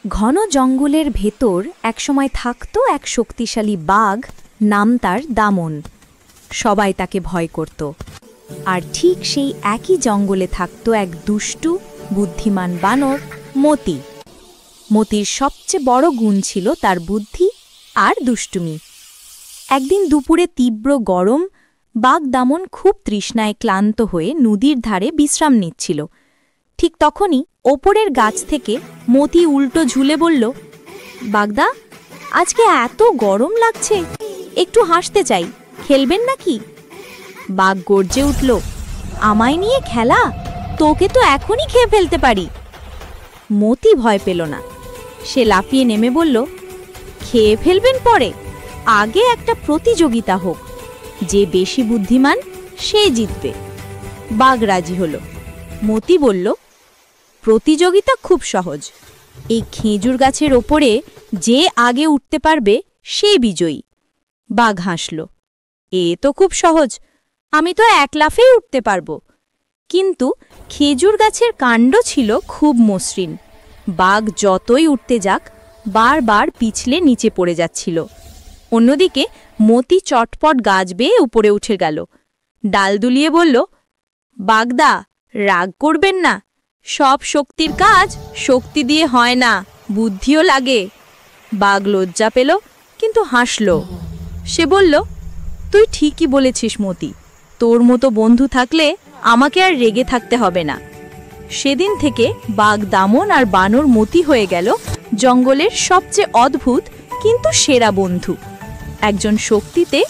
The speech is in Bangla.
ঘন জঙ্গলের ভেতর একসময় থাকত এক শক্তিশালী বাঘ, নাম তার দামন। সবাই তাকে ভয় করত। আর ঠিক সেই একই জঙ্গলে থাকত এক দুষ্টু বুদ্ধিমান বানর, মতি। মতির সবচেয়ে বড় গুণ ছিল তার বুদ্ধি আর দুষ্টুমি। একদিন দুপুরে তীব্র গরম, বাঘ দামন খুব তৃষ্ণায় ক্লান্ত হয়ে নদীর ধারে বিশ্রাম নিচ্ছিল। ঠিক তখনই ওপরের গাছ থেকে মতি উল্টো ঝুলে বলল, বাগদা, আজকে এত গরম লাগছে, একটু হাসতে চাই, খেলবেন নাকি? বাঘ গর্জে উঠল, আমায় নিয়ে খেলা? তোকে তো এখনই খেয়ে ফেলতে পারি। মতি ভয় পেল না। সে লাফিয়ে নেমে বলল, খেয়ে ফেলবেন পরে, আগে একটা প্রতিযোগিতা হোক, যে বেশি বুদ্ধিমান সে জিতবে। বাঘ রাজি হল। মতি বলল, প্রতিযোগিতা খুব সহজ, এই খেজুর গাছের ওপরে যে আগে উঠতে পারবে সে বিজয়ী। বাঘ হাসল, এ তো খুব সহজ, আমি তো এক লাফেই উঠতে পারবো। কিন্তু খেজুর গাছের কাণ্ড ছিল খুব মসৃণ। বাঘ যতই উঠতে যাক, বারবার পিছলে নিচে পড়ে যাচ্ছিল। অন্যদিকে মতি চটপট গাছ বেয়ে উপরে উঠে গেল। ডাল দুলিয়ে বলল, বাগদা, রাগ করবেন না, সব শক্তির কাজ শক্তি দিয়ে হয় না, বুদ্ধিও লাগে। বাঘ লজ্জা পেল, কিন্তু হাসল। সে বলল, তুই ঠিকই বলেছিস মতি, তোর মতো বন্ধু থাকলে আমাকে আর রেগে থাকতে হবে না। সেদিন থেকে বাঘ দামন আর বানর মতি হয়ে গেল জঙ্গলের সবচেয়ে অদ্ভুত কিন্তু সেরা বন্ধু। একজন শক্তিতে